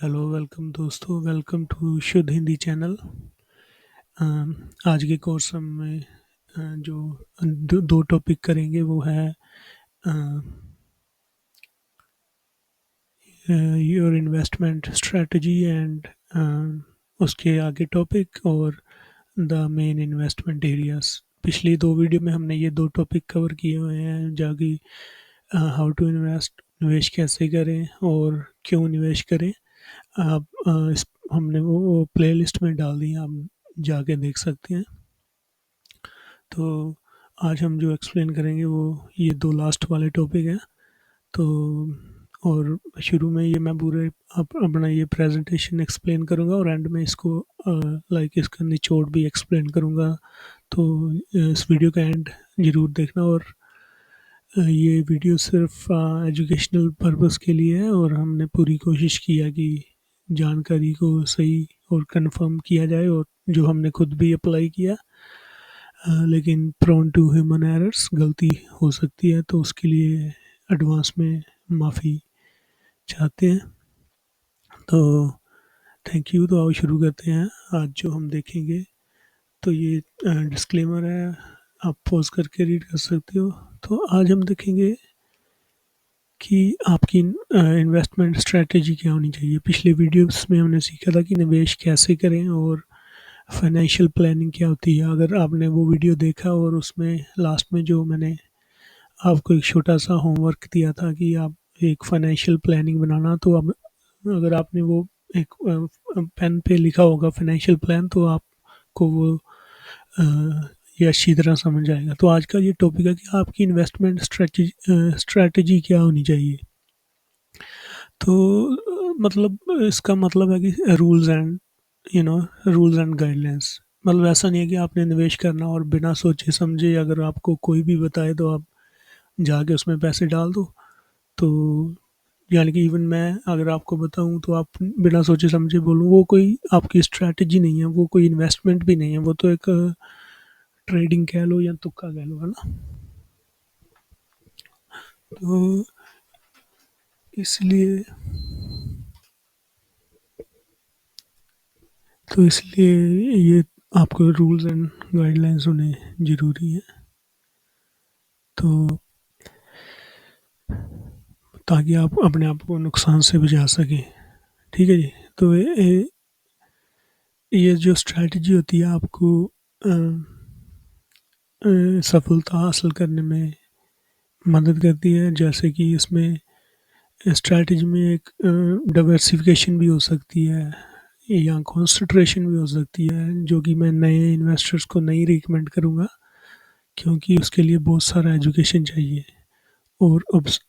Hello welcome दोस्तों, welcome to शुद्ध Hindi channel. आज के कोर्स में जो दो टॉपिक करेंगे वो है योर इन्वेस्टमेंट स्ट्रेटजी एंड उसके आगे टॉपिक और द मेन इन्वेस्टमेंट एरियाज। पिछली दो वीडियो में हमने ये दो टॉपिक कवर किए हुए हैं, जाकि हाउ टू इन्वेस्ट, निवेश कैसे करें और क्यों निवेश करें। आप हमने वो प्लेलिस्ट में डाल दी हैं, आप जाके देख सकते हैं। तो आज हम जो एक्सप्लेन करेंगे वो ये दो लास्ट वाले टॉपिक हैं। तो और शुरू में ये मैं पूरे अपना ये प्रेजेंटेशन एक्सप्लेन करूँगा और एंड में इसको इसका निचोड़ भी एक्सप्लेन करूँगा। तो इस वीडियो का एंड ज़रूर देखना। और ये वीडियो सिर्फ एजुकेशनल पर्पस के लिए है और हमने पूरी कोशिश की है कि जानकारी को सही और कंफर्म किया जाए, और जो हमने खुद भी अप्लाई किया। लेकिन प्रोन टू ह्यूमन एरर्स, गलती हो सकती है, तो उसके लिए एडवांस में माफ़ी चाहते हैं। तो थैंक यू। तो आओ शुरू करते हैं। आज जो हम देखेंगे तो ये डिस्क्लेमर है, आप पॉज करके रीड कर सकते हो। तो आज हम देखेंगे कि आपकी इन्वेस्टमेंट स्ट्रेटजी क्या होनी चाहिए। पिछले वीडियोस में हमने सीखा था कि निवेश कैसे करें और फाइनेंशियल प्लानिंग क्या होती है। अगर आपने वो वीडियो देखा और उसमें लास्ट में जो मैंने आपको एक छोटा सा होमवर्क दिया था कि आप एक फाइनेंशियल प्लानिंग बनाना, तो अब अगर आपने वो एक पेन पे लिखा होगा फाइनेंशियल प्लान, तो आपको वो ये अच्छी तरह समझ आएगा। तो आज का ये टॉपिक है कि आपकी इन्वेस्टमेंट स्ट्रेटजी क्या होनी चाहिए। तो मतलब इसका मतलब है कि rules and rules and guidelines. मतलब ऐसा नहीं है कि आपने निवेश करना और बिना सोचे समझे अगर आपको कोई भी बताए तो आप जाके उसमें पैसे डाल दो। तो यानी कि इवन मैं अगर आपको बताऊं तो आप बिना सोचे समझे बोलूं, वो कोई आपकी स्ट्रैटेजी नहीं है, वो कोई इन्वेस्टमेंट भी नहीं है, वो तो एक ट्रेडिंग कह लो या तुक्का कह लो, है ना। तो इसलिए इसलिए ये आपको रूल्स एंड गाइडलाइंस होने ज़रूरी है, तो ताकि आप अपने आप को नुकसान से बचा सकें। ठीक है जी। तो ये जो स्ट्रैटेजी होती है आपको सफलता हासिल करने में मदद करती है। जैसे कि इसमें स्ट्रैटेजी में एक डाइवर्सिफिकेशन भी हो सकती है या कंसंट्रेशन भी हो सकती है, जो कि मैं नए इन्वेस्टर्स को नहीं रिकमेंड करूँगा, क्योंकि उसके लिए बहुत सारा एजुकेशन चाहिए। और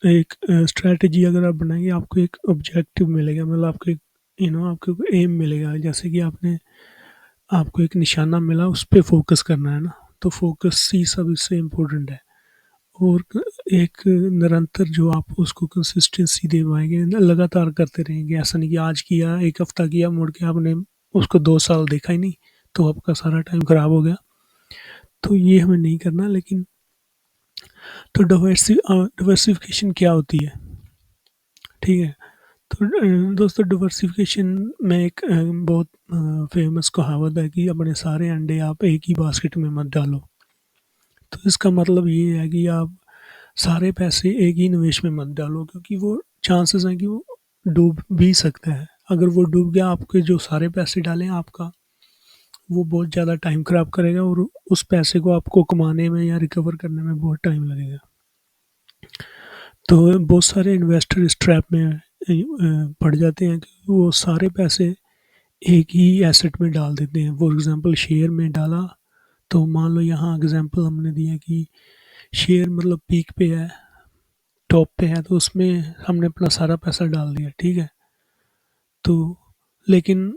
एक स्ट्रैटेजी अगर आप बनाएंगे, आपको एक ऑब्जेक्टिव मिलेगा, मतलब आपको एक आपको एम मिलेगा। जैसे कि आपको एक निशाना मिला, उस पर फोकस करना है ना। तो फोकस ही सब इससे इम्पोर्टेंट है। और एक निरंतर जो आप उसको कंसिस्टेंसी दे पाएंगे, लगातार करते रहेंगे। ऐसा नहीं कि आज किया, एक हफ्ता किया, मुड़ के आपने उसको 2 साल देखा ही नहीं, तो आपका सारा टाइम खराब हो गया। तो ये हमें नहीं करना। लेकिन तो डाइवर्सिफिकेशन क्या होती है, ठीक है। तो दोस्तों, डाइवर्सिफिकेशन में एक बहुत फेमस कहावत है कि अपने सारे अंडे आप एक ही बास्केट में मत डालो। तो इसका मतलब ये है कि आप सारे पैसे एक ही निवेश में मत डालो, क्योंकि वो चांसेस हैं कि वो डूब भी सकता है। अगर वो डूब गया, आपके जो सारे पैसे डाले हैं आपका, वो बहुत ज़्यादा टाइम ख़राब करेगा और उस पैसे को आपको कमाने में या रिकवर करने में बहुत टाइम लगेगा। तो बहुत सारे इन्वेस्टर इस ट्रैप में पड़ जाते हैं कि वो सारे पैसे एक ही एसेट में डाल देते हैं। फॉर एग्ज़ाम्पल शेयर में डाला, तो मान लो यहाँ एग्ज़ाम्पल हमने दिया कि शेयर मतलब पीक पे है, टॉप पे है, तो उसमें हमने अपना सारा पैसा डाल दिया, ठीक है। तो लेकिन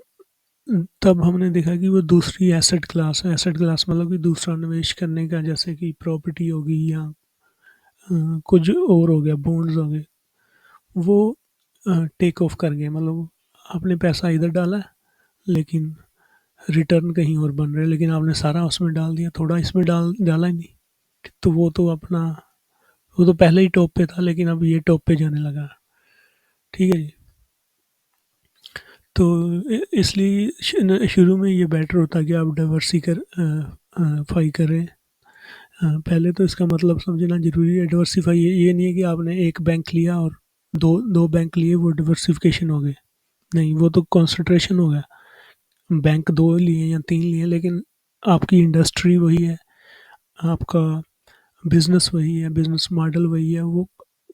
तब हमने देखा कि वो दूसरी एसेट क्लास है। एसेट क्लास मतलब कि दूसरा निवेश करने का, जैसे कि प्रॉपर्टी होगी या कुछ और हो गया, बॉन्ड्स हो गए, वो टेक ऑफ कर गए। मतलब आपने पैसा इधर डाला है, लेकिन रिटर्न कहीं और बन रहे हैं, लेकिन आपने सारा उसमें डाल दिया, थोड़ा इसमें डाला ही नहीं। तो वो तो अपना, वो तो पहले ही टॉप पे था, लेकिन अब ये टॉप पे जाने लगा। ठीक है जी। तो इसलिए शुरू में ये बेटर होता है कि आप फाई करें। पहले तो इसका मतलब समझना ज़रूरी है। डाइवर्सिफ़ाई ये नहीं है कि आपने एक बैंक लिया और दो बैंक लिए, वो डाइवर्सिफ़िकेशन हो गए। नहीं, वो तो कंसंट्रेशन हो गया। बैंक 2 लिए या 3 लिए, लेकिन आपकी इंडस्ट्री वही है, आपका बिज़नेस वही है, बिज़नेस मॉडल वही है। वो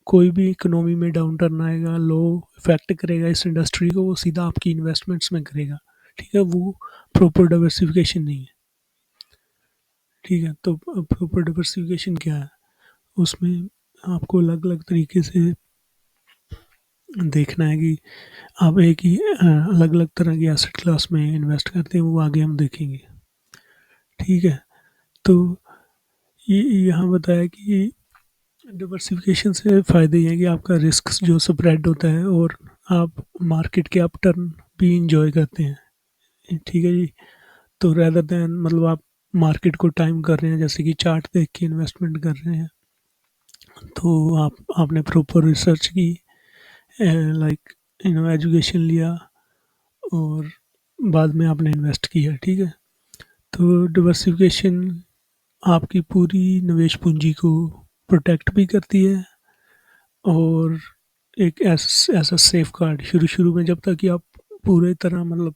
कोई भी इकोनॉमी में डाउनटर्न आएगा, लो इफ़ेक्ट करेगा इस इंडस्ट्री को, वो सीधा आपकी इन्वेस्टमेंट्स में करेगा। ठीक है? वो प्रॉपर डाइवर्सिफ़िकेशन नहीं है। ठीक है? तो प्रॉपर डाइवर्सिफ़िकेशन क्या है? उसमें आपको अलग-अलग तरीके से देखना है कि आप एक ही अलग-अलग तरह की एसेट क्लास में इन्वेस्ट करते हैं, वो आगे हम देखेंगे। ठीक है? तो ये यहाँ बताया कि डाइवर्सिफ़िकेशन से फ़ायदे ये हैं कि आपका रिस्क जो स्प्रेड होता है और आप मार्केट के अपटर्न भी एन्जॉय करते हैं। ठीक है जी? तो रेदर दैन मतलब आप मार्केट को टाइम कर रहे हैं, जैसे कि चार्ट देख के इन्वेस्टमेंट कर रहे हैं, तो आपने प्रॉपर रिसर्च की, लाइक एजुकेशन लिया और बाद में आपने इन्वेस्ट किया। ठीक है? तो डाइवर्सिफ़िकेशन आपकी पूरी निवेश पूंजी को प्रोटेक्ट भी करती है, और एक ऐसा सेफ गार्ड शुरू में, जब तक कि आप पूरे तरह मतलब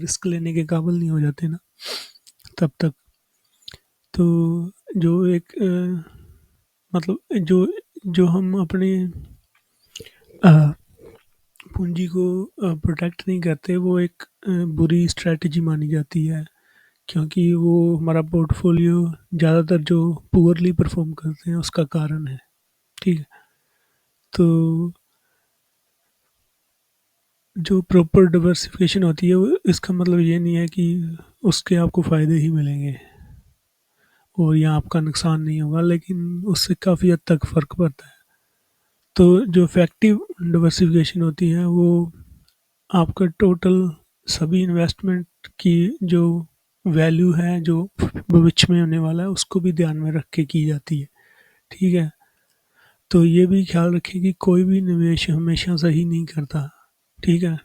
रिस्क लेने के काबिल नहीं हो जाते ना, तब तक। तो जो एक मतलब जो जो हम अपने पूंजी को प्रोटेक्ट नहीं करते, वो एक बुरी स्ट्रेटजी मानी जाती है, क्योंकि वो हमारा पोर्टफोलियो ज़्यादातर जो पुअरली परफॉर्म करते हैं उसका कारण है। ठीक है? तो जो प्रॉपर डाइवर्सिफ़िकेशन होती है, वो इसका मतलब ये नहीं है कि उसके आपको फ़ायदे ही मिलेंगे और या आपका नुकसान नहीं होगा, लेकिन उससे काफ़ी हद तक फ़र्क पड़ता है। तो जो इफ़ेक्टिव डाइवर्सिफ़िकेशन होती है, वो आपका टोटल सभी इन्वेस्टमेंट की जो वैल्यू है, जो भविष्य में होने वाला है, उसको भी ध्यान में रख के की जाती है। ठीक है? तो ये भी ख्याल रखें कि कोई भी निवेश हमेशा सही नहीं करता। ठीक है?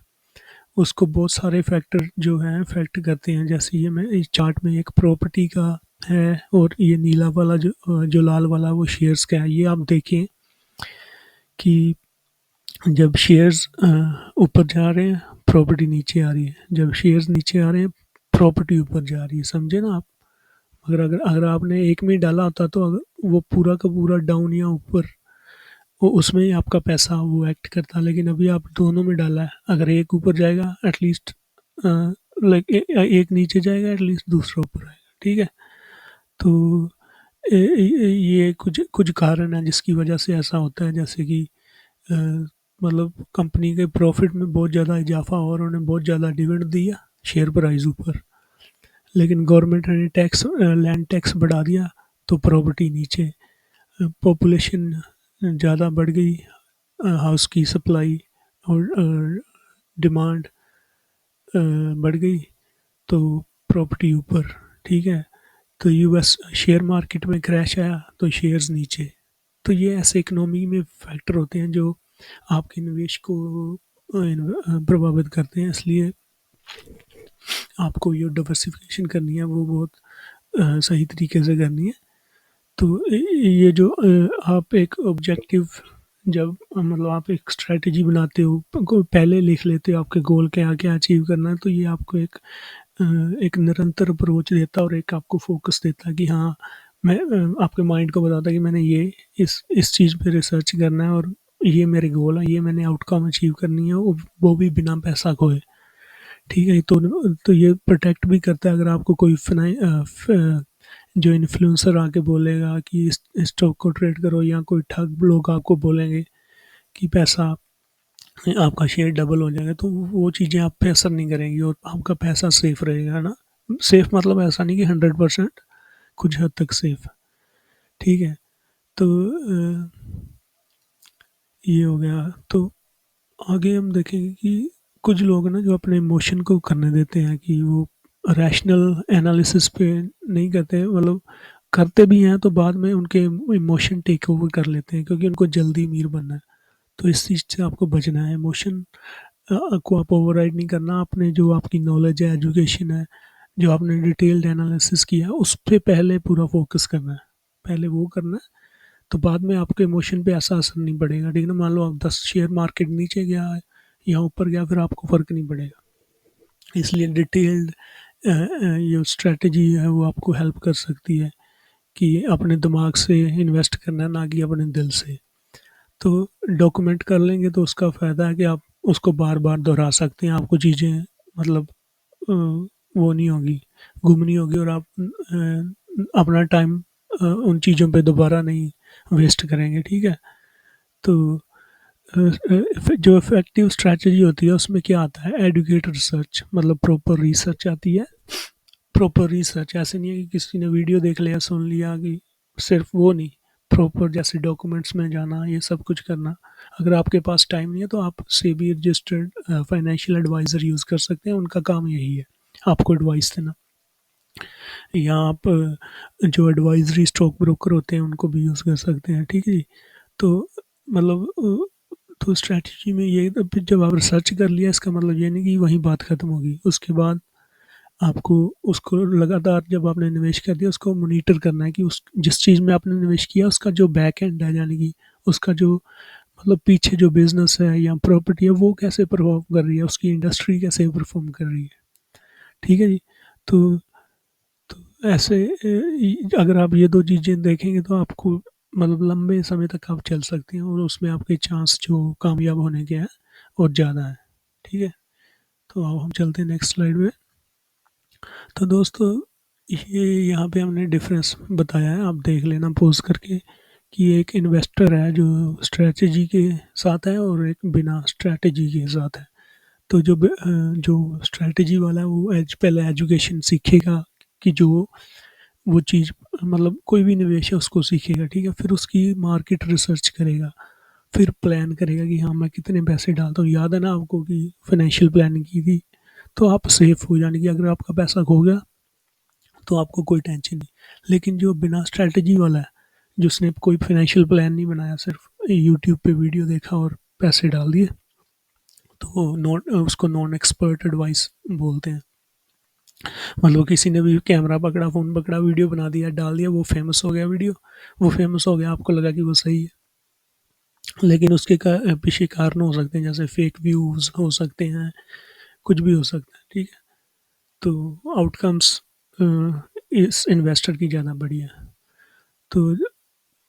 उसको बहुत सारे फैक्टर जो हैं इफ़ेक्ट करते हैं। जैसे ये मैं इस चार्ट में एक प्रॉपर्टी का है, और ये नीला वाला जो लाल वाला वो शेयर्स का है। ये आप देखें कि जब शेयर्स ऊपर जा रहे हैं, प्रॉपर्टी नीचे आ रही है। जब शेयर्स नीचे आ रहे हैं, प्रॉपर्टी ऊपर जा रही है। समझे ना आप? अगर अगर अगर आपने एक में ही डाला होता, तो अगर वो पूरा का पूरा डाउन या ऊपर, वो उसमें ही आपका पैसा वो एक्ट करता। लेकिन अभी आप दोनों में डाला है, अगर एक ऊपर जाएगा एटलीस्ट, लाइक एक नीचे जाएगा एटलीस्ट दूसरा ऊपर आएगा। ठीक है? तो ये कुछ कुछ कारण है जिसकी वजह से ऐसा होता है। जैसे कि अ, मतलब कंपनी के प्रॉफिट में बहुत ज़्यादा इजाफा और उन्होंने बहुत ज़्यादा डिविडेंड दिया, शेयर प्राइस ऊपर, लेकिन गवर्नमेंट ने लैंड टैक्स बढ़ा दिया, तो प्रॉपर्टी नीचे। पॉपुलेशन ज़्यादा बढ़ गई, हाउस की सप्लाई और डिमांड बढ़ गई, तो प्रॉपर्टी ऊपर। ठीक है? तो यूएस शेयर मार्केट में क्रैश आया, तो शेयर्स नीचे। तो ये ऐसे इकोनॉमी में फैक्टर होते हैं जो आपके निवेश को प्रभावित करते हैं। इसलिए आपको ये डाइवर्सिफिकेशन करनी है, वो बहुत सही तरीके से करनी है। तो ये जो आप एक ऑब्जेक्टिव, जब मतलब आप एक स्ट्रेटजी बनाते हो, पहले लिख लेते हो आपके गोल क्या क्या अचीव करना है, तो ये आपको एक निरंतर अप्रोच देता है और एक आपको फोकस देता है कि हाँ, मैं आपके माइंड को बताता है कि मैंने ये इस चीज़ पे रिसर्च करना है, और ये मेरे गोल है, ये मैंने आउटकम अचीव करनी है, वो भी बिना पैसा खोए। ठीक है? तो ये प्रोटेक्ट भी करता है। अगर आपको कोई जो इन्फ्लुएंसर आके बोलेगा कि इस स्टॉक को ट्रेड करो, या कोई ठग लोग आपको बोलेंगे कि पैसा आपका शेयर डबल हो जाएगा, तो वो चीज़ें आप पे असर नहीं करेंगी और आपका पैसा सेफ रहेगा ना। सेफ मतलब ऐसा नहीं कि 100%, कुछ हद तक सेफ। ठीक है? तो ये हो गया। तो आगे हम देखेंगे कि कुछ लोग ना जो अपने इमोशन को करने देते हैं, कि वो रैशनल एनालिसिस पे नहीं करते, मतलब करते भी हैं तो बाद में उनके इमोशन टेक ओवर कर लेते हैं, क्योंकि उनको जल्दी अमीर बनना है। तो इस चीज़ से आपको बचना है। इमोशन को आप ओवरराइड नहीं करना। आपने जो आपकी नॉलेज है, एजुकेशन है, जो आपने डिटेल्ड एनालिसिस किया, उस पे पहले पूरा फोकस करना है। पहले वो करना है, तो बाद में आपके इमोशन पे ऐसा असर नहीं पड़ेगा, ठीक है ना। मान लो आप 10 शेयर मार्केट नीचे गया है या ऊपर गया, फिर आपको फ़र्क नहीं पड़ेगा। इसलिए डिटेल्ड जो स्ट्रेटजी है वो आपको हेल्प कर सकती है कि अपने दिमाग से इन्वेस्ट करना है, ना कि अपने दिल से। तो डॉक्यूमेंट कर लेंगे तो उसका फ़ायदा है कि आप उसको बार बार दोहरा सकते हैं। आपको चीज़ें मतलब वो नहीं होगी, गुम नहीं होगी, और आप अपना टाइम उन चीज़ों पे दोबारा नहीं वेस्ट करेंगे, ठीक है। तो जो इफेक्टिव स्ट्रैटेजी होती है उसमें क्या आता है, एडुकेट रिसर्च, मतलब प्रॉपर रिसर्च आती है। प्रॉपर रिसर्च ऐसे नहीं है कि किसी ने वीडियो देख लिया, सुन लिया, कि सिर्फ वो नहीं, प्रॉपर जैसे डॉक्यूमेंट्स में जाना, ये सब कुछ करना। अगर आपके पास टाइम नहीं है तो आप SEBI registered financial adviser use कर सकते हैं, उनका काम यही है आपको एडवाइस देना। या आप जो एडवाइजरी स्टॉक ब्रोकर होते हैं उनको भी यूज़ कर सकते हैं, ठीक है जी। तो मतलब तो स्ट्रैटेजी में ये, तो फिर जब आप रिसर्च कर लिया, इसका मतलब ये नहीं कि वहीं बात ख़त्म होगी। उसके बाद आपको उसको लगातार, जब आपने निवेश कर दिया, उसको मॉनिटर करना है कि उस जिस चीज़ में आपने निवेश किया उसका जो बैक एंड है, यानी कि उसका जो मतलब पीछे जो बिज़नेस है या प्रॉपर्टी है वो कैसे परफ़ॉर्म कर रही है, उसकी इंडस्ट्री कैसे परफ़ॉर्म कर रही है, ठीक है जी। तो ऐसे अगर आप ये 2 चीज़ें देखेंगे तो आपको मतलब लंबे समय तक आप चल सकते हैं, और उसमें आपके चांस जो कामयाब होने के हैं और ज़्यादा है, ठीक है। तो अब हम चलते हैं नेक्स्ट स्लाइड में। तो दोस्तों, ये यहाँ पे हमने डिफरेंस बताया है, आप देख लेना पॉज़ करके, कि एक इन्वेस्टर है जो स्ट्रैटेजी के साथ है और एक बिना स्ट्रैटेजी के साथ है। तो जो स्ट्रैटेजी वाला है वो पहले एजुकेशन सीखेगा, कि जो वो चीज़ मतलब कोई भी निवेश है उसको सीखेगा, ठीक है। फिर उसकी मार्केट रिसर्च करेगा, फिर प्लान करेगा कि हाँ मैं कितने पैसे डालता हूँ। याद है ना आपको कि फाइनेंशियल प्लानिंग की थी, तो आप सेफ हो, यानी कि अगर आपका पैसा खो गया तो आपको कोई टेंशन नहीं। लेकिन जो बिना स्ट्रैटेजी वाला है, जिसने कोई फाइनेंशियल प्लान नहीं बनाया, सिर्फ यूट्यूब पे वीडियो देखा और पैसे डाल दिए, तो नॉन उसको नॉन एक्सपर्ट एडवाइस बोलते हैं। मतलब किसी ने भी कैमरा पकड़ा, फ़ोन पकड़ा, वीडियो बना दिया, डाल दिया, वो फेमस हो गया वीडियो, वो फेमस हो गया, आपको लगा कि वो सही है, लेकिन उसके पीछे कारण हो सकते हैं, जैसे फेक व्यूज़ हो सकते हैं, कुछ भी हो सकता है, ठीक है। तो आउटकम्स इस इन्वेस्टर की ज़्यादा बढ़िया है।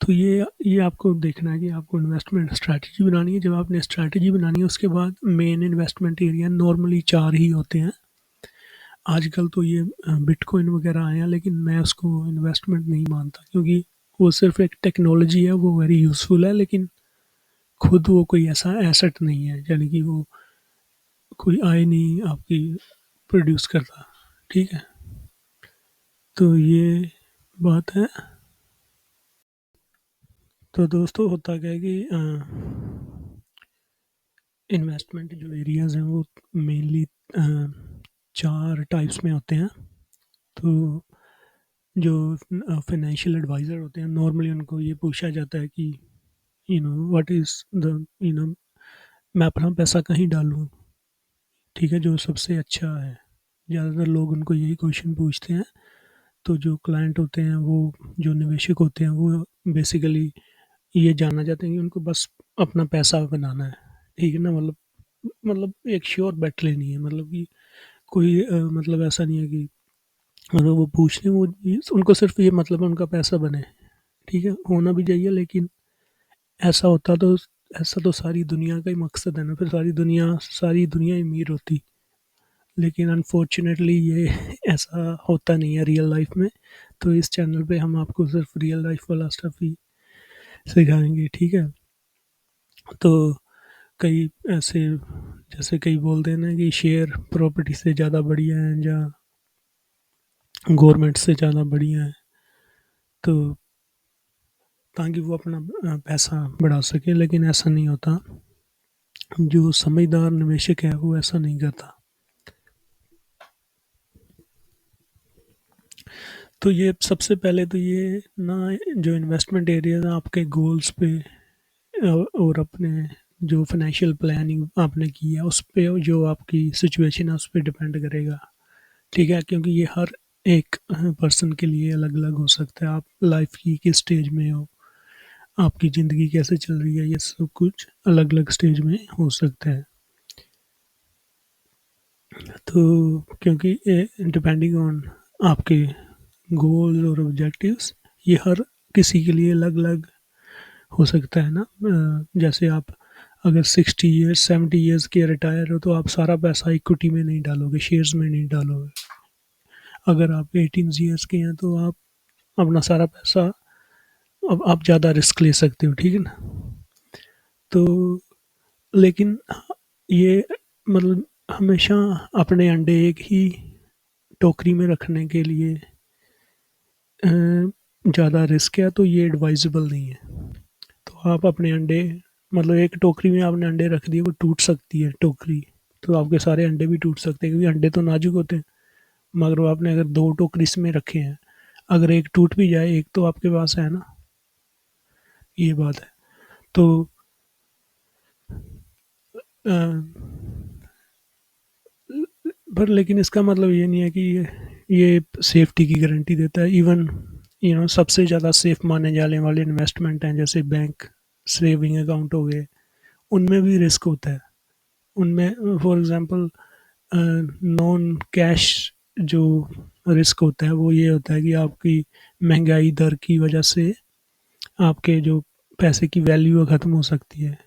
तो ये आपको देखना है कि आपको इन्वेस्टमेंट स्ट्रैटेजी बनानी है। जब आपने स्ट्रैटेजी बनानी है, उसके बाद मेन इन्वेस्टमेंट एरिया नॉर्मली 4 ही होते हैं। आजकल तो ये बिटकॉइन वगैरह आए हैं, लेकिन मैं उसको इन्वेस्टमेंट नहीं मानता, क्योंकि वो सिर्फ एक टेक्नोलॉजी है, वो वेरी यूज़फुल है, लेकिन खुद वो कोई ऐसा एसेट नहीं है, यानी कि वो कोई आय नहीं आपकी प्रोड्यूस करता, ठीक है। तो ये बात है। तो दोस्तों, होता क्या है कि इन्वेस्टमेंट जो एरियाज़ हैं वो मेनली 4 टाइप्स में होते हैं। तो जो फाइनेंशियल एडवाइज़र होते हैं, नॉर्मली उनको ये पूछा जाता है कि व्हाट इज़ द मैं अपना पैसा कहीं डालूँ, ठीक है, जो सबसे अच्छा है। ज़्यादातर लोग उनको यही क्वेश्चन पूछते हैं। तो जो क्लाइंट होते हैं, वो जो निवेशक होते हैं, वो बेसिकली ये जानना चाहते हैं कि उनको बस अपना पैसा बनाना है, ठीक है ना। मतलब एक श्योर बेट लेनी है, मतलब कि कोई मतलब ऐसा नहीं है कि मतलब वो पूछ रहे हैं, वो उनको सिर्फ ये मतलब है उनका पैसा बने, ठीक है। होना भी चाहिए, लेकिन ऐसा होता तो ऐसा तो सारी दुनिया का ही मकसद है ना, फिर सारी दुनिया ही अमीर होती। लेकिन अनफॉर्चुनेटली ये ऐसा होता नहीं है रियल लाइफ में। तो इस चैनल पे हम आपको सिर्फ रियल लाइफ वाला स्टफ ही सिखाएंगे, ठीक है। तो कई ऐसे, जैसे कई बोलते हैं ना कि शेयर प्रॉपर्टी से ज़्यादा बढ़िया है, या गवर्नमेंट से ज़्यादा बढ़िया है, तो ताकि वो अपना पैसा बढ़ा सके, लेकिन ऐसा नहीं होता। जो समझदार निवेशक है वो ऐसा नहीं करता। तो ये सबसे पहले तो ये ना, जो इन्वेस्टमेंट एरिया है आपके गोल्स पे और अपने जो फाइनेंशियल प्लानिंग आपने की है उस पे, जो आपकी सिचुएशन है उस पे डिपेंड करेगा, ठीक है? क्योंकि ये हर एक पर्सन के लिए अलग-अलग हो सकता है। आप लाइफ़ की किस स्टेज में हो, आपकी ज़िंदगी कैसे चल रही है, ये सब कुछ अलग-अलग स्टेज में हो सकता है। तो क्योंकि डिपेंडिंग ऑन आपके गोल्स और ऑब्जेक्टिव्स, ये हर किसी के लिए अलग-अलग हो सकता है ना। जैसे आप अगर 60 ईयर्स 70 ईयर्स के रिटायर हो तो आप सारा पैसा इक्विटी में नहीं डालोगे, शेयर्स में नहीं डालोगे। अगर आप 18 ईयर्स के हैं तो आप अपना सारा पैसा, अब आप ज़्यादा रिस्क ले सकते हो, ठीक है ना? तो लेकिन ये मतलब हमेशा अपने अंडे एक ही टोकरी में रखने के लिए ज़्यादा रिस्क है, तो ये एडवाइजेबल नहीं है। तो आप अपने अंडे, मतलब एक टोकरी में आपने अंडे रख दिए, वो टूट सकती है टोकरी, तो आपके सारे अंडे भी टूट सकते हैं, क्योंकि अंडे तो नाजुक होते हैं। मगर वो आपने अगर 2 टोकरी में रखे हैं, अगर एक टूट भी जाए, एक तो आपके पास है ना, ये बात है। तो अ, पर लेकिन इसका मतलब ये नहीं है कि ये सेफ्टी की गारंटी देता है। इवन सबसे ज़्यादा सेफ माने जाने वाले इन्वेस्टमेंट हैं जैसे बैंक सेविंग अकाउंट हो गए, उनमें भी रिस्क होता है। उनमें फॉर एग्जांपल नॉन कैश जो रिस्क होता है वो ये होता है कि आपकी महंगाई दर की वजह से आपके जो पैसे की वैल्यू है ख़त्म हो सकती है।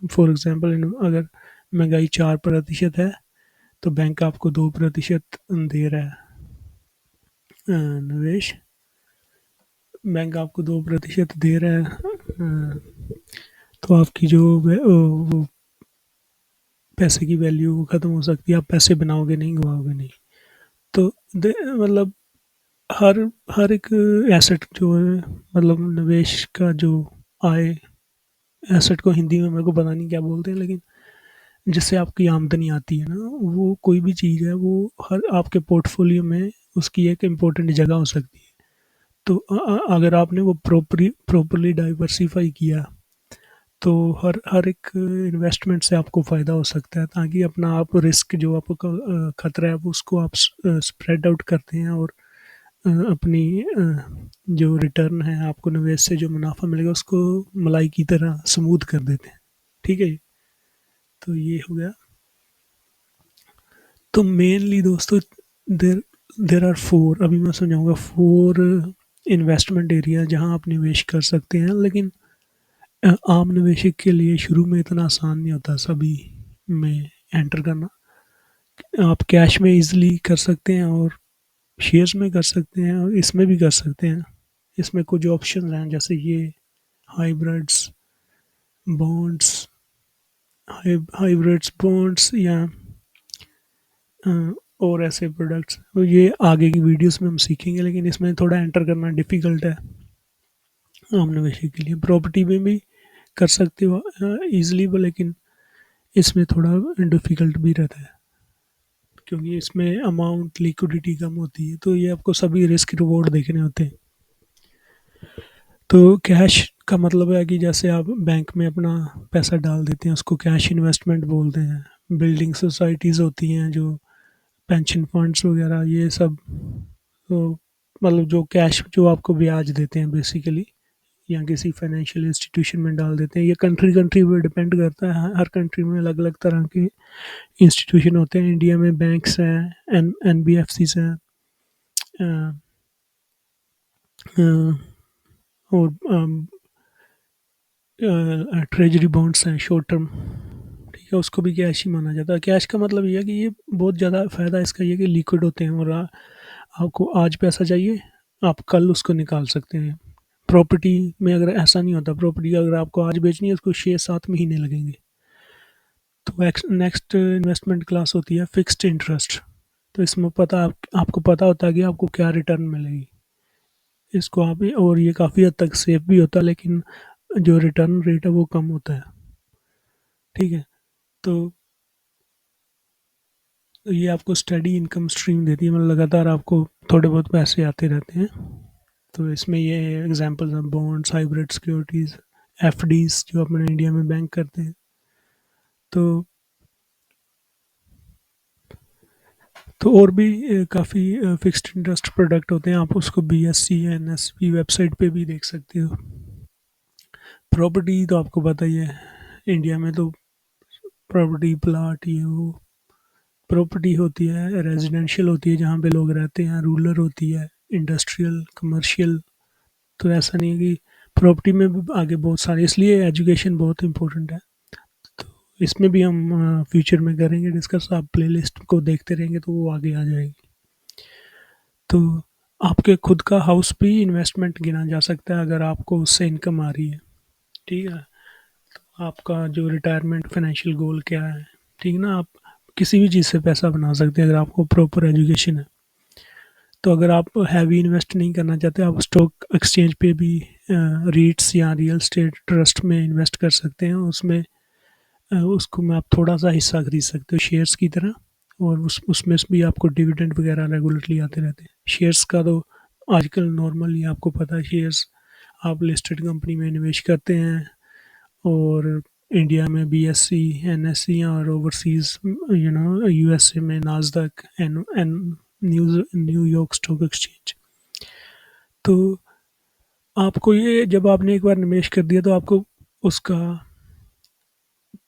फॉर एग्जांपल अगर महंगाई 4% है तो बैंक आपको 2% दे रहा है निवेश, बैंक आपको 2% दे रहा है, तो आपकी जो वो पैसे की वैल्यू ख़त्म हो सकती है, आप पैसे बनाओगे नहीं, गवाओगे नहीं। तो मतलब हर हर एक एसेट जो है, मतलब निवेश का जो आय, एसेट को हिंदी में मेरे को पता नहीं क्या बोलते हैं, लेकिन जिससे आपकी आमदनी आती है ना, वो कोई भी चीज़ है, वो हर आपके पोर्टफोलियो में उसकी एक इम्पोर्टेंट जगह हो सकती है। तो अगर आपने वो प्रॉपरली डाइवर्सिफाई किया तो हर हर एक इन्वेस्टमेंट से आपको फ़ायदा हो सकता है, ताकि अपना आप रिस्क जो आपको खतरा है वो उसको आप स्प्रेड आउट करते हैं, और अपनी जो रिटर्न है आपको निवेश से जो मुनाफा मिलेगा उसको मलाई की तरह स्मूथ कर देते हैं, ठीक है? तो ये हो गया। तो मेनली दोस्तों, देर देर आर फोर, अभी मैं समझाऊंगा 4 इन्वेस्टमेंट एरिया जहां आप निवेश कर सकते हैं। लेकिन आम निवेशक के लिए शुरू में इतना आसान नहीं होता सभी में एंटर करना। आप कैश में इजीली कर सकते हैं, और शेयर्स में कर सकते हैं, और इसमें भी कर सकते हैं। इसमें कुछ ऑप्शन हैं जैसे ये हाइब्रिड्स बॉन्ड्स, हाइब्रिड्स बॉन्ड्स, या अ, और ऐसे प्रोडक्ट्स, तो ये आगे की वीडियोस में हम सीखेंगे, लेकिन इसमें थोड़ा एंटर करना डिफ़िकल्ट है आम निवेशक के लिए। प्रॉपर्टी में भी कर सकते हो ईज़िली, लेकिन इसमें थोड़ा डिफ़िकल्ट भी रहता है, क्योंकि इसमें अमाउंट लिक्विडिटी कम होती है, तो ये आपको सभी रिस्क रिवॉर्ड देखने होते हैं। तो कैश का मतलब है कि जैसे आप बैंक में अपना पैसा डाल देते हैं, उसको कैश इन्वेस्टमेंट बोलते हैं। बिल्डिंग सोसाइटीज़ होती हैं जो पेंशन फंड्स वगैरह, ये सब, तो मतलब जो कैश जो आपको ब्याज देते हैं बेसिकली, या किसी फाइनेंशियल इंस्टीट्यूशन में डाल देते हैं। ये कंट्री कंट्री पे डिपेंड करता है, हर कंट्री में अलग अलग तरह के इंस्टीट्यूशन होते हैं। इंडिया में बैंक्स हैं, एन बी एफ सीज हैं, अ, अ, और ट्रेजरी बॉन्ड्स हैं शॉर्ट टर्म, ठीक है? उसको भी कैश ही माना जाता है। कैश का मतलब ये है कि ये बहुत ज़्यादा फ़ायदा इसका ये है कि लिक्विड होते हैं, और आपको आज पैसा चाहिए, आप कल उसको निकाल सकते हैं। प्रॉपर्टी में अगर ऐसा नहीं होता, प्रॉपर्टी अगर आपको आज बेचनी है उसको 6-7 महीने लगेंगे। तो नेक्स्ट इन्वेस्टमेंट क्लास होती है फिक्स्ड इंटरेस्ट। तो इसमें आपको पता होता है कि आपको क्या रिटर्न मिलेगी। इसको आप, और ये काफ़ी हद तक सेफ भी होता है, लेकिन जो रिटर्न रेट है वो कम होता है, ठीक है? तो ये आपको स्टडी इनकम स्ट्रीम देती है, मतलब लगातार आपको थोड़े बहुत पैसे आते रहते हैं। तो इसमें ये एग्जांपल्स हैं बॉन्ड्स, हाइब्रिड सिक्योरिटीज़, एफडीज जो अपने इंडिया में बैंक करते हैं, तो और भी काफ़ी फिक्स्ड इंटरेस्ट प्रोडक्ट होते हैं, आप उसको BSc NSP वेबसाइट पे भी देख सकते हो। प्रॉपर्टी तो आपको पता ही है, इंडिया में तो प्रॉपर्टी प्लाट ये वो प्रॉपर्टी होती है, रेजिडेंशियल होती है जहाँ पे लोग रहते हैं, रूरल होती है, इंडस्ट्रियल, कमर्शियल। तो ऐसा नहीं है कि प्रॉपर्टी में भी आगे बहुत सारे, इसलिए एजुकेशन बहुत इंपॉर्टेंट है। तो इसमें भी हम फ्यूचर में करेंगे डिस्कस, आप प्लेलिस्ट को देखते रहेंगे तो वो आगे आ जाएगी। तो आपके खुद का हाउस भी इन्वेस्टमेंट गिना जा सकता है अगर आपको उससे इनकम आ रही है, ठीक है। आपका जो रिटायरमेंट फाइनेंशियल गोल क्या है, ठीक है ना, आप किसी भी चीज़ से पैसा बना सकते हैं अगर आपको प्रॉपर एजुकेशन है। तो अगर आप हैवी इन्वेस्ट नहीं करना चाहते, आप स्टॉक एक्सचेंज पे भी रीट्स या रियल स्टेट ट्रस्ट में इन्वेस्ट कर सकते हैं। उसमें उसको में आप थोड़ा सा हिस्सा खरीद सकते हो शेयर्स की तरह, और उसमें भी आपको डिविडेंड वगैरह रेगुलरली आते रहते हैं। शेयर्स का तो आजकल नॉर्मली आपको पता है, शेयर्स आप लिस्टेड कंपनी में निवेश करते हैं, और इंडिया में BSc NSE और ओवरसीज USA में नास्डक एन न्यूयॉर्क स्टॉक एक्सचेंज। तो आपको ये, जब आपने एक बार निवेश कर दिया तो आपको उसका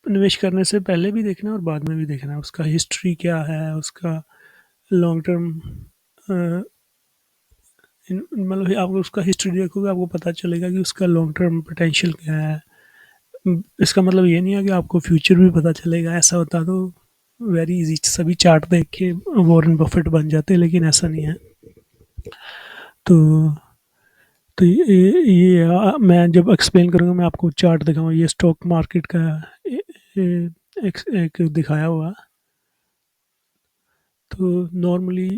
निवेश करने से पहले भी देखना है और बाद में भी देखना है उसका हिस्ट्री क्या है, उसका लॉन्ग टर्म मतलब आप उसका हिस्ट्री देखोगे आपको पता चलेगा कि उसका लॉन्ग टर्म पोटेंशियल क्या है। इसका मतलब ये नहीं है कि आपको फ्यूचर भी पता चलेगा, ऐसा होता तो वेरी इजी, सभी चार्ट देख के वॉरेन बफेट बन जाते, लेकिन ऐसा नहीं है। तो मैं जब एक्सप्लेन करूँगा मैं आपको चार्ट दिखाऊंगा, ये स्टॉक मार्केट का एक दिखाया हुआ। तो नॉर्मली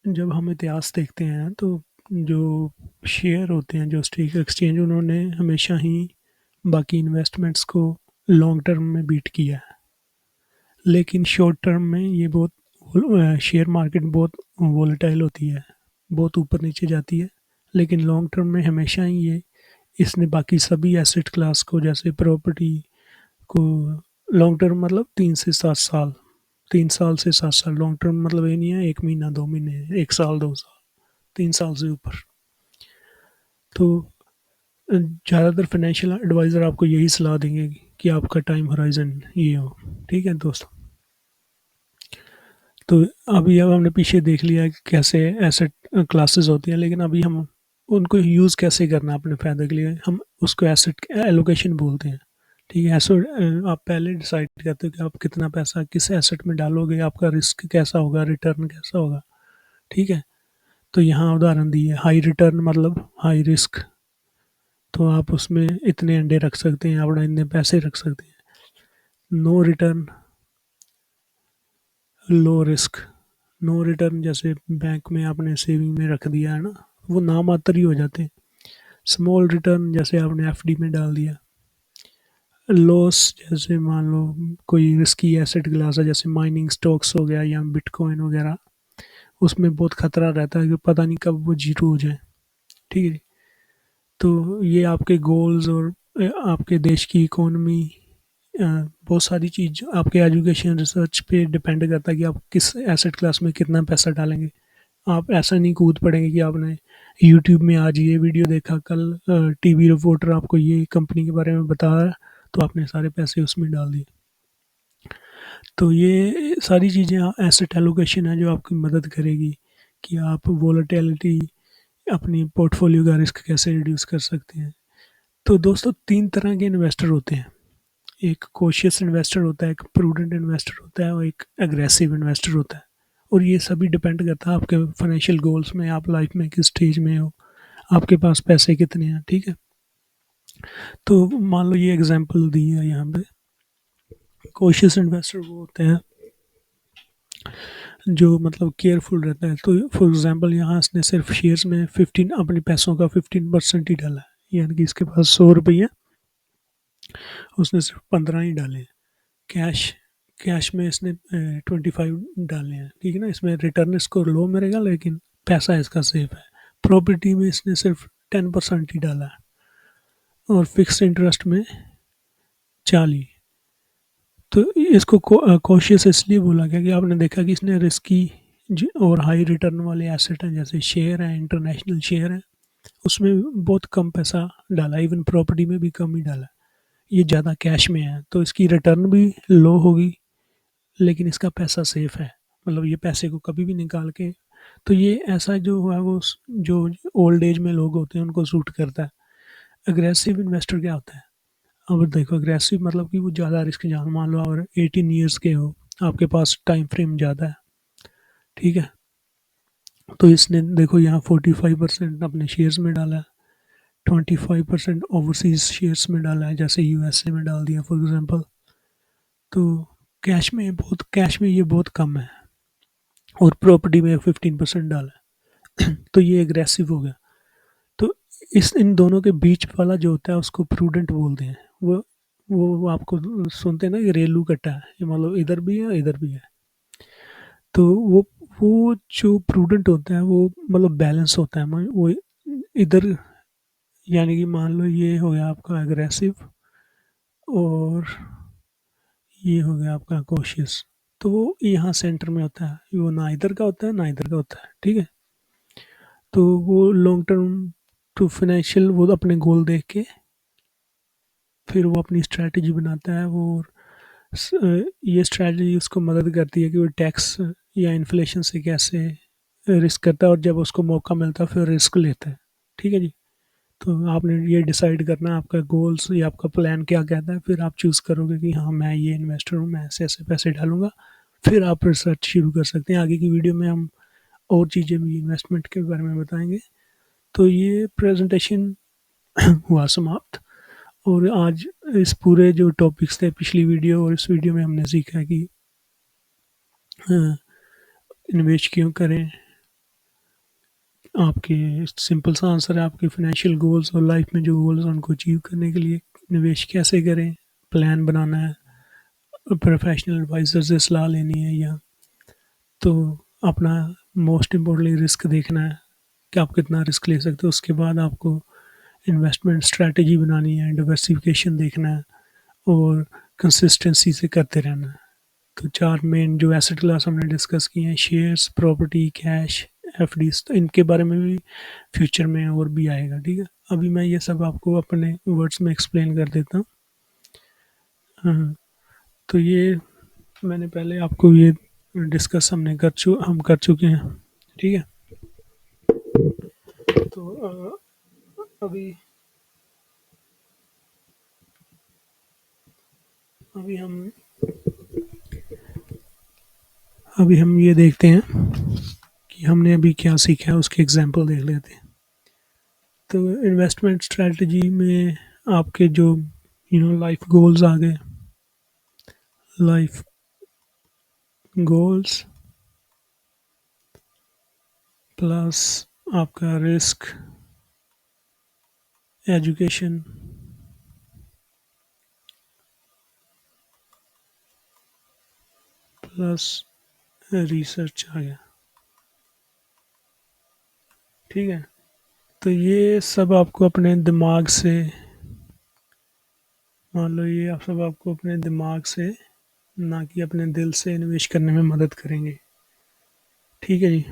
जब हम इतिहास देखते हैं तो जो शेयर होते हैं, जो स्टॉक एक्सचेंज, उन्होंने हमेशा ही बाकी इन्वेस्टमेंट्स को लॉन्ग टर्म में बीट किया है। लेकिन शॉर्ट टर्म में ये बहुत शेयर मार्केट बहुत वोलेटाइल होती है, बहुत ऊपर नीचे जाती है। लेकिन लॉन्ग टर्म में हमेशा ही ये इसने बाकी सभी एसेट क्लास को, जैसे प्रॉपर्टी को, लॉन्ग टर्म मतलब 3 से 7 साल, 3 साल से 7 साल। लॉन्ग टर्म मतलब ये नहीं है 1 महीना 2 महीने, 1 साल 2 साल, 3 साल से ऊपर। तो ज़्यादातर फाइनेंशियल एडवाइज़र आपको यही सलाह देंगे कि आपका टाइम होराइजन ये हो, ठीक है दोस्तों। तो अभी अब हमने पीछे देख लिया कि कैसे एसेट क्लासेस होती हैं, लेकिन अभी हम उनको यूज़ कैसे करना है अपने फ़ायदे के लिए, हम उसको एसेट एलोकेशन बोलते हैं, ठीक है। ऐसे आप पहले डिसाइड करते हो कि आप कितना पैसा किस एसेट में डालोगे, आपका रिस्क कैसा होगा, रिटर्न कैसा होगा, ठीक है। तो यहाँ उदाहरण दी है, हाई रिटर्न मतलब हाई रिस्क, तो आप उसमें इतने अंडे रख सकते हैं, अपना इतने पैसे रख सकते हैं। No return, low risk. No return जैसे बैंक में आपने सेविंग में रख दिया है ना, वो नामात्र ही हो जाते हैं। स्मॉल रिटर्न जैसे आपने FD में डाल दिया। लॉस जैसे मान लो कोई रिस्की एसेट क्लास है, जैसे माइनिंग स्टॉक्स हो गया या बिटकॉइन वगैरह, उसमें बहुत खतरा रहता है कि पता नहीं कब वो जीरो हो जाए, ठीक है जी। तो ये आपके गोल्स और आपके देश की इकोनॉमी, बहुत सारी चीज़ आपके एजुकेशन रिसर्च पे डिपेंड करता है कि आप किस एसेट क्लास में कितना पैसा डालेंगे। आप ऐसा नहीं कूद पड़ेंगे कि आपने यूट्यूब में आज ये वीडियो देखा, कल टीवी रिपोर्टर आपको ये कंपनी के बारे में बता रहा है, तो आपने सारे पैसे उसमें डाल दिए। तो ये सारी चीज़ें एसेट एलोकेशन है जो आपकी मदद करेगी कि आप वोलेटिलिटी, अपनी पोर्टफोलियो का रिस्क कैसे रिड्यूस कर सकते हैं। तो दोस्तों 3 तरह के इन्वेस्टर होते हैं, एक कॉशियस इन्वेस्टर होता है, एक प्रूडेंट इन्वेस्टर होता है, और एक एग्रेसिव इन्वेस्टर होता है। और ये सभी डिपेंड करता है आपके फाइनेंशियल गोल्स में, आप लाइफ में किस स्टेज में हो, आपके पास पैसे कितने हैं, ठीक है। तो मान लो ये एग्जांपल दी है यहाँ पे, कॉशियस इन्वेस्टर वो होते हैं जो मतलब केयरफुल रहता है। तो फॉर एग्जांपल यहाँ इसने सिर्फ शेयर्स में 15 अपने पैसों का 15% ही डाला है, यानी कि इसके पास 100 रुपये, उसने सिर्फ 15 ही डाले हैं। कैश कैश में इसने 25 डाले हैं, ठीक है ना। इसमें रिटर्न इसको लो मिलेगा लेकिन पैसा इसका सेफ है। प्रॉपर्टी में इसने सिर्फ 10% ही डाला है, और फिक्स इंटरेस्ट में 40। तो इसको कॉशियस इसलिए बोला गया कि आपने देखा कि इसने रिस्की और हाई रिटर्न वाले एसेट हैं, जैसे शेयर हैं, इंटरनेशनल शेयर हैं, उसमें बहुत कम पैसा डाला, इवन प्रॉपर्टी में भी कम ही डाला। ये ज़्यादा कैश में है तो इसकी रिटर्न भी लो होगी, लेकिन इसका पैसा सेफ है, मतलब ये पैसे को कभी भी निकाल के, तो ये ऐसा जो है वो जो ओल्ड एज में लोग होते हैं उनको सूट करता है। अग्रेसिव इन्वेस्टर क्या होता है? अब देखो, अग्रेसिव मतलब कि वो ज़्यादा रिस्क जान, मान लो और 18 ईयर्स के हो, आपके पास टाइम फ्रेम ज़्यादा है, ठीक है, तो इसने देखो यहाँ 45% अपने शेयर्स में डाला है, 25% ओवरसीज शेयर्स में डाला है, जैसे यूएसए में डाल दिया फॉर एग्जांपल। तो कैश में ये बहुत कम है, और प्रॉपर्टी में 15% डाला है तो ये एग्रेसिव हो गया। तो इन दोनों के बीच वाला जो होता है उसको प्रूडेंट बोलते हैं। वो आपको सुनते हैं ना कि रेलू कट्टा है, ये मतलब इधर भी है इधर भी है। तो वो जो प्रूडेंट होता है वो मतलब बैलेंस होता है, वो इधर, यानी कि मान लो ये हो गया आपका एग्रेसिव, और ये हो गया आपका कॉशियस, तो वो यहाँ सेंटर में होता है, वो ना इधर का होता है ना इधर का होता है, ठीक है। तो वो लॉन्ग टर्म टू फाइनेंशियल, वो अपने गोल देख के फिर वो अपनी स्ट्रैटेजी बनाता है, वो ये स्ट्रैटेजी उसको मदद करती है कि वो टैक्स या इन्फ्लेशन से कैसे रिस्क करता है, और जब उसको मौका मिलता है फिर रिस्क लेता है, ठीक है जी। तो आपने ये डिसाइड करना है आपका गोल्स या आपका प्लान क्या कहता है, फिर आप चूज़ करोगे कि हाँ मैं ये इन्वेस्टर हूँ, मैं ऐसे ऐसे पैसे डालूंगा, फिर आप रिसर्च शुरू कर सकते हैं। आगे की वीडियो में हम और चीज़ें भी इन्वेस्टमेंट के बारे में बताएंगे। तो ये प्रेजेंटेशन हुआ समाप्त, और आज इस पूरे जो टॉपिक्स थे पिछली वीडियो और इस वीडियो में हमने सीखा कि इन्वेस्ट क्यों करें, आपके सिंपल सा आंसर है, आपके फाइनेंशियल गोल्स और लाइफ में जो गोल्स हैं उनको अचीव करने के लिए निवेश कैसे करें, प्लान बनाना है, प्रोफेशनल एडवाइज़र से सलाह लेनी है, या तो अपना मोस्ट इम्पोर्टेंटली रिस्क देखना है कि आप कितना रिस्क ले सकते हो। उसके बाद आपको इन्वेस्टमेंट स्ट्रैटेजी बनानी है, डाइवर्सिफिकेशन देखना है, और कंसिस्टेंसी से करते रहना है। तो 4 मेन जो एसेट क्लास हमने डिस्कस किए हैं, शेयर्स, प्रॉपर्टी, कैश, एफडीज, तो इनके बारे में भी फ्यूचर में और भी आएगा, ठीक है। अभी मैं ये सब आपको अपने वर्ड्स में एक्सप्लेन कर देता हूँ। हाँ, तो ये मैंने पहले आपको ये डिस्कस हम कर चुके हैं, ठीक है। तो अभी अभी हम अभी हम ये देखते हैं कि हमने अभी क्या सीखा है, उसके एग्जांपल देख लेते हैं। तो इन्वेस्टमेंट स्ट्रेटजी में आपके जो लाइफ गोल्स आ गए, लाइफ गोल्स प्लस आपका रिस्क, एजुकेशन, प्लस रिसर्च आ गया, ठीक है। तो ये सब आपको अपने दिमाग से, मान लो ये आप सब आपको अपने दिमाग से ना कि अपने दिल से इन्वेस्ट करने में मदद करेंगे, ठीक है जी।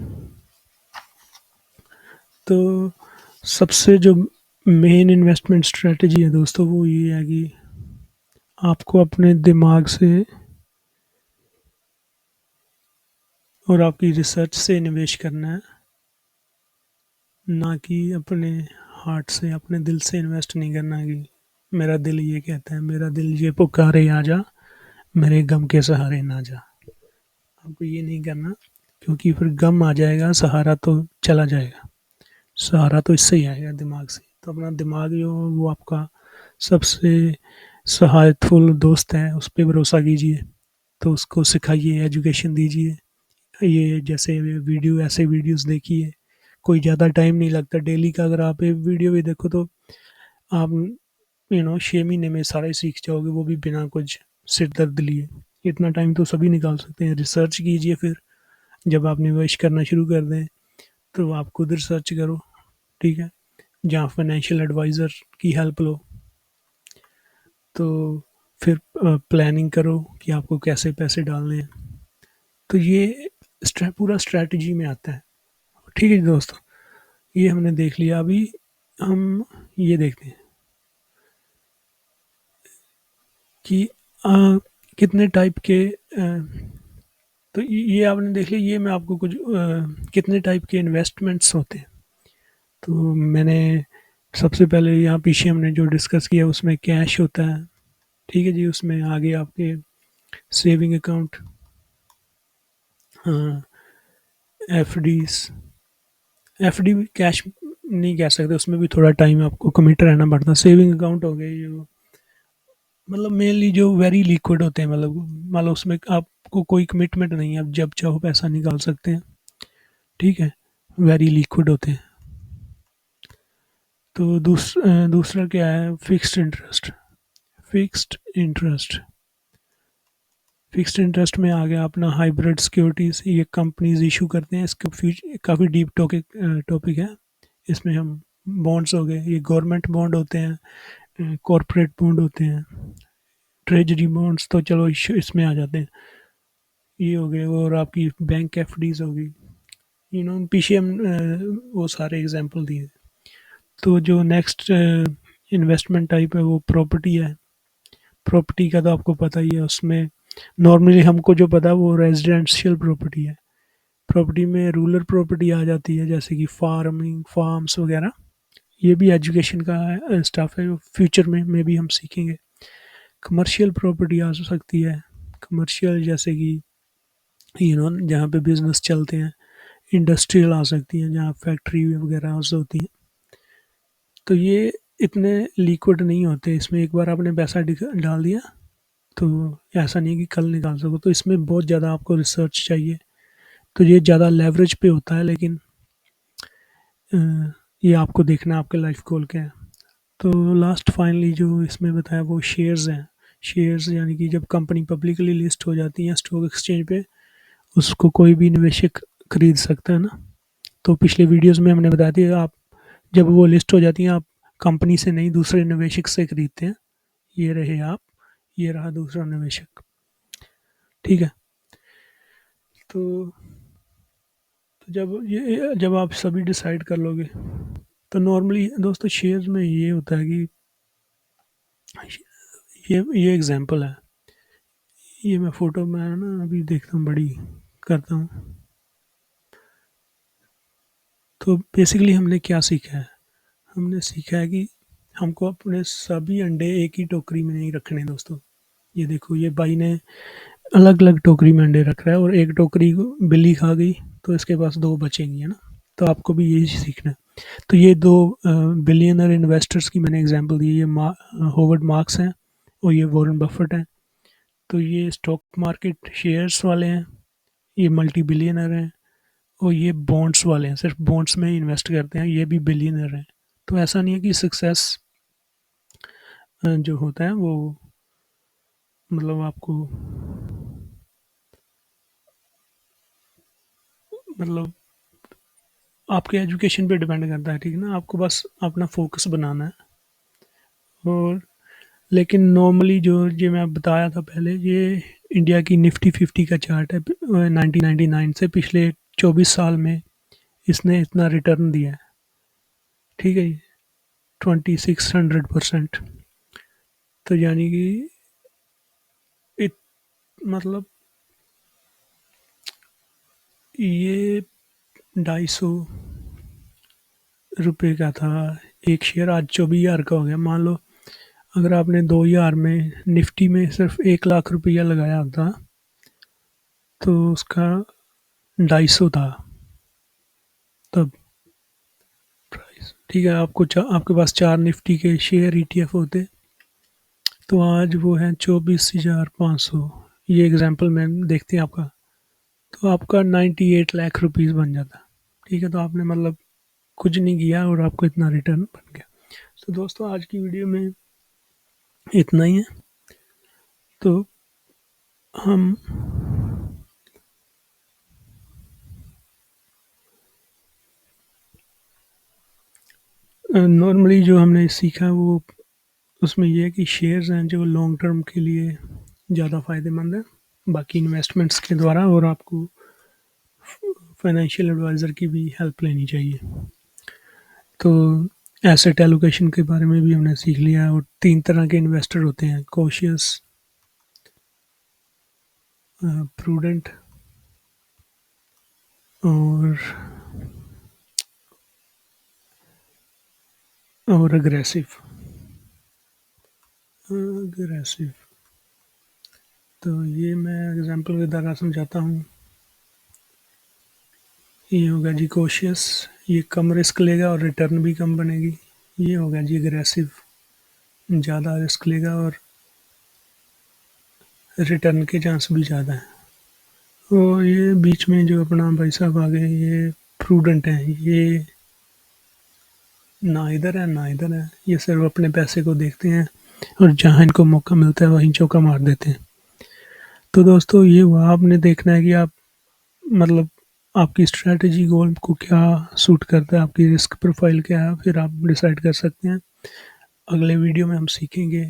तो सबसे जो मेन इन्वेस्टमेंट स्ट्रेटजी है दोस्तों, वो ये है कि आपको अपने दिमाग से और आपकी रिसर्च से इन्वेस्ट करना है, ना कि अपने हार्ट से, अपने दिल से इन्वेस्ट नहीं करना कि मेरा दिल ये कहता है, मेरा दिल ये पुकारे आ जा, मेरे गम के सहारे ना जा। आपको ये नहीं करना, क्योंकि फिर गम आ जाएगा, सहारा तो चला जाएगा, सहारा तो इससे ही आएगा, दिमाग से। तो अपना दिमाग जो वो आपका सबसे सहायतफुल दोस्त है, उस पर भरोसा कीजिए, तो उसको सिखाइए, एजुकेशन दीजिए, ये जैसे वीडियो, ऐसे वीडियोस देखिए, कोई ज़्यादा टाइम नहीं लगता, डेली का अगर आप एक वीडियो भी देखो तो आप 6 महीने में सारा ही सीख जाओगे, वो भी बिना कुछ सिर दर्द लिए। इतना टाइम तो सभी निकाल सकते हैं। रिसर्च कीजिए, फिर जब आप निवेश करना शुरू कर दें तो आप खुद रिसर्च करो, ठीक है, जहाँ फाइनेंशियल एडवाइज़र की हेल्प लो। तो फिर प्लानिंग करो कि आपको कैसे पैसे डालने हैं। तो ये पूरा स्ट्रैटेजी में आता है। ठीक है जी दोस्तों, ये हमने देख लिया। अभी हम ये देखते हैं कि कितने टाइप के तो ये आपने देख लिया। ये मैं आपको कुछ कितने टाइप के इन्वेस्टमेंट्स होते हैं। तो मैंने सबसे पहले यहाँ पीछे हमने जो डिस्कस किया उसमें कैश होता है। ठीक है जी, उसमें आगे आपके saving account, F Ds. F D cash नहीं कह सकते, उसमें भी थोड़ा टाइम आपको कमिट रहना पड़ता है। सेविंग अकाउंट हो गए जो मतलब मेनली जो वेरी लिक्विड होते हैं, मतलब उसमें आपको कोई कमिटमेंट नहीं है, आप जब चाहो पैसा निकाल सकते हैं। ठीक है, वेरी लिक्विड होते हैं। तो दूसरा क्या है, fixed interest. Fixed interest fixed interest में आ गया अपना हाइब्रिड सिक्योरिटीज़, ये कंपनीज इशू करते हैं। इसका काफ़ी डीप टॉपिक है। इसमें हम बॉन्ड्स हो गए, ये गवर्नमेंट बॉन्ड होते हैं, कॉरपोरेट बॉन्ड होते हैं, ट्रेजरी बॉन्ड्स तो चलो इसमें आ जाते हैं। ये हो गए, और आपकी बैंक एफडीज होगी। पीछे हम वो सारे एग्जांपल दिए। तो जो नेक्स्ट इन्वेस्टमेंट टाइप है वो प्रॉपर्टी है। प्रॉपर्टी का तो आपको पता ही है। उसमें नॉर्मली हमको जो पता है वो रेजिडेंशियल प्रॉपर्टी है। प्रॉपर्टी में रूरल प्रॉपर्टी आ जाती है, जैसे कि फार्मिंग, फार्म्स वगैरह। ये भी एजुकेशन का स्टाफ है, फ्यूचर में भी हम सीखेंगे। कमर्शियल प्रॉपर्टी आ सकती है। कमर्शियल जैसे कि जहाँ पे बिजनेस चलते हैं। इंडस्ट्रियल आ सकती हैं, जहाँ फैक्ट्री वगैरह होती हैं। तो ये इतने लिक्विड नहीं होते। इसमें एक बार आपने पैसा डाल दिया तो ऐसा नहीं है कि कल निकाल सको। तो इसमें बहुत ज़्यादा आपको रिसर्च चाहिए। तो ये ज़्यादा लेवरेज पे होता है, लेकिन अ, ये आपको देखना है आपके लाइफ गोल क्या है। तो लास्ट फाइनली जो इसमें बताया वो शेयर्स हैं। शेयर्स यानी कि जब कंपनी पब्लिकली लिस्ट हो जाती है स्टॉक एक्सचेंज पे, उसको कोई भी निवेशक खरीद सकता है ना। तो पिछले वीडियोस में हमने बताया था, आप जब वो लिस्ट हो जाती हैं आप कंपनी से नहीं दूसरे निवेशक से खरीदते हैं। ये रहे आप, ये रहा दूसरा निवेशक। ठीक है। तो जब आप सभी डिसाइड कर लोगे, तो नॉर्मली दोस्तों शेयर्स में ये होता है कि ये एग्जांपल है। ये मैं फ़ोटो में ना अभी देखता हूँ, बड़ी करता हूँ। तो बेसिकली हमने क्या सीखा है? हमने सीखा है कि हमको अपने सभी अंडे एक ही टोकरी में नहीं रखने दोस्तों। ये देखो, ये भाई ने अलग अलग टोकरी में अंडे रख रहा है, और एक टोकरी को बिल्ली खा गई तो इसके पास दो बचेंगी, है ना। तो आपको भी यही सीखना है। तो ये दो बिलियनर इन्वेस्टर्स की मैंने एग्जांपल दी। ये होवर्ड मार्क्स हैं और ये वॉरेन बफेट हैं। तो ये स्टॉक मार्केट शेयर्स वाले हैं, ये मल्टी बिलियनर हैं। और ये बॉन्ड्स वाले हैं, सिर्फ बॉन्ड्स में ही इन्वेस्ट करते हैं, ये भी बिलियनर हैं। तो ऐसा नहीं है कि सक्सेस जो होता है वो मतलब आपको मतलब आपके एजुकेशन पे डिपेंड करता है। ठीक है ना, आपको बस अपना फोकस बनाना है। और लेकिन नॉर्मली जो मैं बताया था पहले, ये इंडिया की निफ्टी 50 का चार्ट है। 1999 से पिछले 24 साल में इसने इतना रिटर्न दिया है। ठीक है, 2600%। तो यानी कि इत, मतलब ये 250 रुपये का था एक शेयर, आज 24 हज़ार का हो गया। मान लो अगर आपने 2000 में निफ्टी में सिर्फ 1 लाख रुपया लगाया होता तो उसका 250 था तब प्राइस। ठीक है, आपके पास 4 निफ्टी के शेयर ईटीएफ होते तो आज वो है 24,500। ये एग्जाम्पल मैं देखते हैं आपका, तो आपका 98 लाख रुपीज़ बन जाता। ठीक है, तो आपने मतलब कुछ नहीं किया और आपको इतना रिटर्न बन गया। तो दोस्तों आज की वीडियो में इतना ही है। तो हम नॉर्मली जो हमने सीखा वो उसमें ये है कि शेयर्स हैं जो लॉन्ग टर्म के लिए ज़्यादा फ़ायदेमंद है बाकी इन्वेस्टमेंट्स के द्वारा, और आपको फाइनेंशियल एडवाइज़र की भी हेल्प लेनी चाहिए। तो एसेट एलोकेशन के बारे में भी हमने सीख लिया है, और 3 तरह के इन्वेस्टर होते हैं, कॉशियस, प्रूडेंट और अग्रेसिव। तो ये मैं एग्जांपल के द्वारा समझाता हूँ। ये होगा जी कॉशियस, ये कम रिस्क लेगा और रिटर्न भी कम बनेगी। ये होगा जी अग्रेसिव, ज़्यादा रिस्क लेगा और रिटर्न के चांस भी ज़्यादा हैं। और ये बीच में जो अपना भाई साहब आ गए, ये प्रूडेंट हैं। ये ना इधर है ना इधर है, ये सिर्फ अपने पैसे को देखते हैं और जहाँ इनको मौका मिलता है वहीं चौका मार देते हैं। तो दोस्तों ये हुआ, आपने देखना है कि आप मतलब आपकी स्ट्रैटेजी गोल को क्या सूट करता है, आपकी रिस्क प्रोफाइल क्या है, फिर आप डिसाइड कर सकते हैं। अगले वीडियो में हम सीखेंगे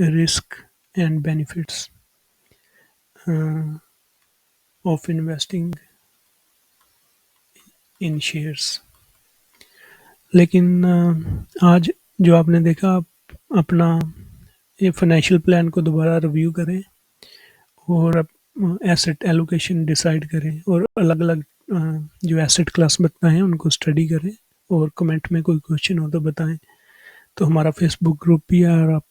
risk and benefits of investing in shares. लेकिन आज जो आपने देखा, आप अपना ये फाइनेंशियल प्लान को दोबारा रिव्यू करें और एसेट एलोकेशन डिसाइड करें, और अलग अलग जो एसेट क्लास बताएं उनको स्टडी करें, और कमेंट में कोई क्वेश्चन हो तो बताएं। तो हमारा फेसबुक ग्रुप भी है, और आप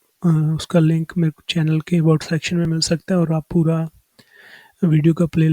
उसका लिंक मेरे चैनल के अबाउट सेक्शन में मिल सकता है, और आप पूरा वीडियो का प्ले